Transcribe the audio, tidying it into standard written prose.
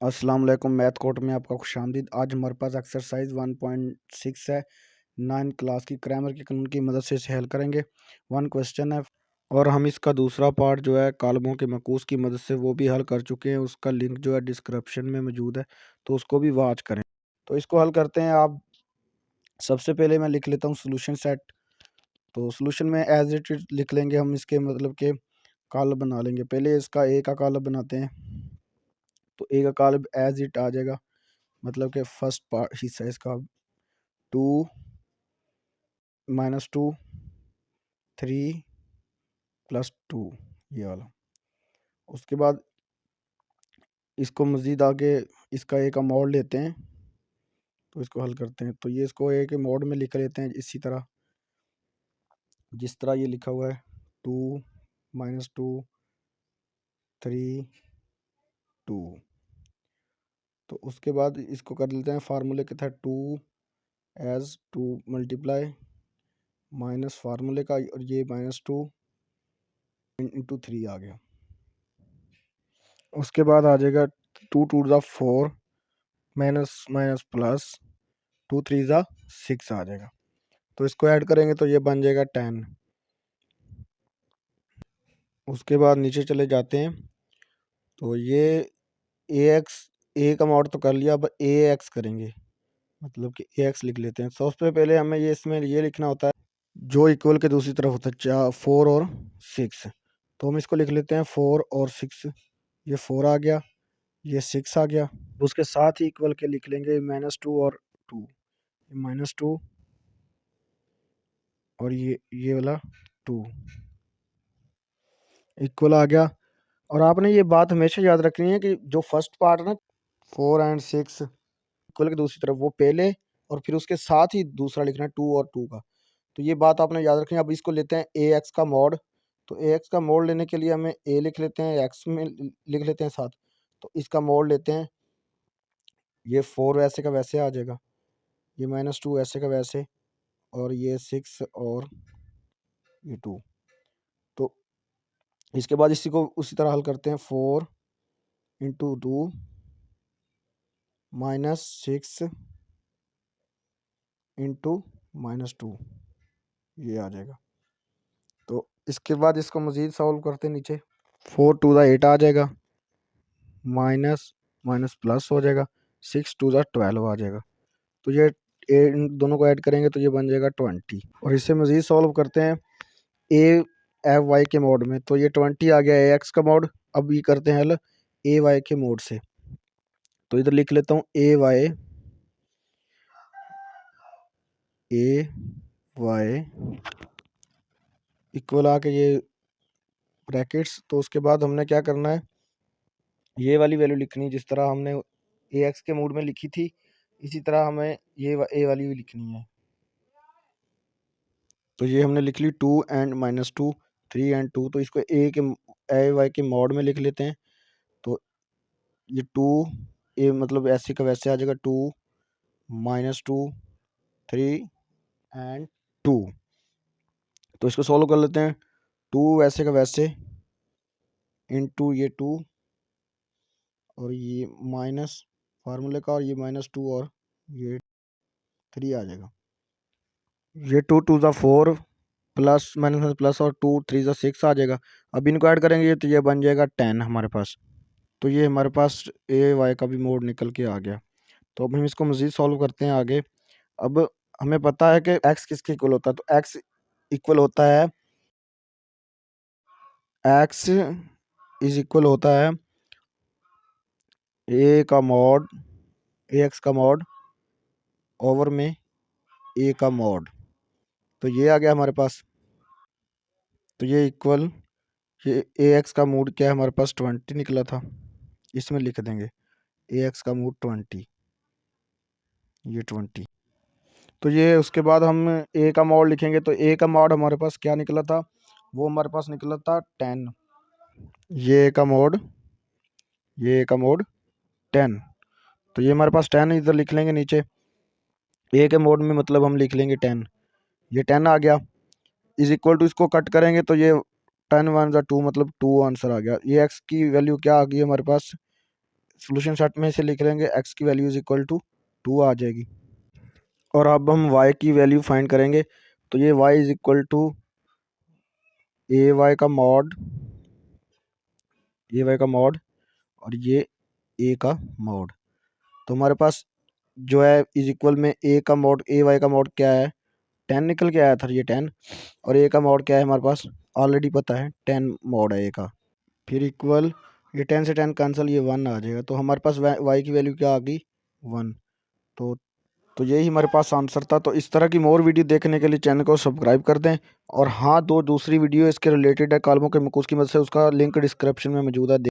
अस्सलाम वालेकुम। Math court में आपका खुशामदीद। आज हमारे पास एक्सरसाइज 1.6 है, 9 क्लास की ग्रामर के कानून की मदद से इसे हल करेंगे। 1 क्वेश्चन है और हम इसका दूसरा पार्ट जो है कालमों के मकूस की मदद से वो भी हल कर चुके हैं। उसका लिंक जो है डिस्क्रिप्शन में मौजूद है, तो उसको भी वॉच करें। तो इसको हल करते हैं। आप सबसे पहले मैं लिख लेता हूँ सोल्यूशन सेट। तो सोल्यूशन में एज इट इज लिख लेंगे हम, इसके मतलब के कॉलम बना लेंगे। पहले इसका ए का कॉलम बनाते हैं, तो ए का कॉलम एज इट आ जाएगा, मतलब कि फर्स्ट पार्ट हिस्सा इसका 2 -2 3 +2, ये वाला। उसके बाद इसको मज़ीद आगे इसका ए का मॉड लेते हैं, तो इसको हल करते हैं। तो ये इसको ए के मॉड में लिख लेते हैं इसी तरह, जिस तरह ये लिखा हुआ है 2 -2 3 2। तो उसके बाद इसको कर लेते हैं फार्मूले के तहत 2 एज 2 मल्टीप्लाई माइनस फार्मूले का, और ये -2 इंटू 3 आ गया। उसके बाद आ जाएगा 2 2 ज़ा 4 माइनस माइनस प्लस 2 3 ज़ा 6 आ जाएगा। तो इसको ऐड करेंगे तो ये बन जाएगा 10। उसके बाद नीचे चले जाते हैं, तो ये ए एक्स, ए का मॉड तो कर लिया, अब ए एक्स करेंगे, मतलब कि ए एक्स लिख लेते हैं। सबसे पहले हमें ये इसमें ये लिखना होता है जो इक्वल के दूसरी तरफ होता है 4 और 6। तो हम इसको लिख लेते हैं 4 और 6। ये 4 आ गया, ये 6 आ गया। उसके साथ ही इक्वल के लिख लेंगे -2 और 2, -2 और ये वाला 2 इक्वल आ गया। और आपने ये बात हमेशा याद रखनी है कि जो फर्स्ट पार्ट है ना 4 एंड 6 इक्वल की दूसरी तरफ, वो पहले और फिर उसके साथ ही दूसरा लिखना है 2 और 2 का। तो ये बात आपने याद रखनी है। अब इसको लेते हैं ए एक्स का मॉड। तो ए एक्स का मॉड लेने के लिए हमें ए लिख लेते हैं, एक्स में लिख लेते हैं साथ। तो इसका मॉड लेते हैं, ये 4 वैसे का वैसे आ जाएगा, ये -2 ऐसे का वैसे, और ये 6 और ये 2। तो इसके बाद इसी को उसी तरह हल करते हैं। 4 इंटू 2 -6 इंटू -2, ये आ जाएगा। तो इसके बाद इसको मज़ीद सॉल्व करते हैं नीचे। 4 2 ज़ा 8 आ जाएगा, माइनस माइनस प्लस हो जाएगा, 6 2 ज़ा 12 आ जाएगा। तो ये इन दोनों को ऐड करेंगे तो ये बन जाएगा 20। और इसे मज़ीद सॉल्व करते हैं ए एफ वाई के मोड में। तो ये 20 आ गया ए एक्स का मोड। अब ये करते हैं हल ए वाई के मोड से। तो इधर लिख लेता हूँ ए वाई इक्वल आके ये ब्रैकेट्स। तो उसके बाद हमने क्या करना है, ये वाली वैल्यू लिखनी है जिस तरह हमने ए एक्स के मोड में लिखी थी, इसी तरह हमें ये ए वाली भी लिखनी है। तो ये हमने लिख ली 2 एंड -2 3 एंड 2। तो इसको ए वाई के मॉड में लिख लेते हैं। तो ये 2 ए मतलब ऐसे का वैसे आ जाएगा, 2 -2 3 एंड 2। तो इसको सॉल्व कर लेते हैं। 2 वैसे का वैसे इंटू ये 2 और ये माइनस फार्मूले का, और ये -2 और ये 3 आ जाएगा। ये 2 2 ज़ा 4 प्लस माइनस प्लस और 2 3 ज़ा 6 आ जाएगा। अब इनको ऐड करेंगे तो ये बन जाएगा 10 हमारे पास। तो ये हमारे पास ए वाई का भी मोड निकल के आ गया। तो अब हम इसको मज़ीद सॉल्व करते हैं आगे। अब हमें पता है कि एक्स किसके इक्वल होता है। तो एक्स इक्वल होता है, एक्स इज इक्वल होता है ए का मॉड, ए एक्स का मॉड ओवर में ए का मॉड। तो ये आ गया हमारे पास। तो ये इक्वल, ये ए एक्स का मूड क्या है हमारे पास 20 निकला था, इसमें लिख देंगे ए एक्स का मूड 20, ये 20। तो ये उसके बाद हम ए का मॉड लिखेंगे। तो ए का मॉड हमारे पास क्या निकला था, वो हमारे पास निकला था 10। ये ए का मॉड, ये ए का मॉड 10। तो ये हमारे पास 10 इधर लिख लेंगे नीचे। ए के मोड में मतलब हम लिख लेंगे 10, ये 10 आ गया। इज इक्वल टू, इसको कट करेंगे तो ये 10 1 ज़ा 2 मतलब 2 आंसर आ गया। ये एक्स की वैल्यू क्या आ गई हमारे पास, सोल्यूशन सेट में इसे लिख लेंगे, x की वैल्यू इज इक्वल टू 2 आ जाएगी। और अब हम y की वैल्यू फाइंड करेंगे, तो ये y is equal to A Y का मॉड, ए वाई का मॉड और ये ए का मॉड। तो हमारे पास जो है इज इक्वल में ए का मॉड, ए वाई का मॉड क्या है, 10 निकल के आया था ये 10, और ए का मॉड क्या है हमारे पास ऑलरेडी पता है 10 मॉड है ए का। फिर इक्वल ये 10 से 10 कैंसिल, ये 1 आ जाएगा, तो हमारे पास वाई की वैल्यू क्या आ गई 1। तो यही हमारे पास आंसर था। तो इस तरह की मोर वीडियो देखने के लिए चैनल को सब्सक्राइब कर दें। और हाँ, दो दूसरी वीडियो इसके रिलेटेड है कॉलमों के मकूस की मदद से, उसका लिंक डिस्क्रिप्शन में मौजूद है।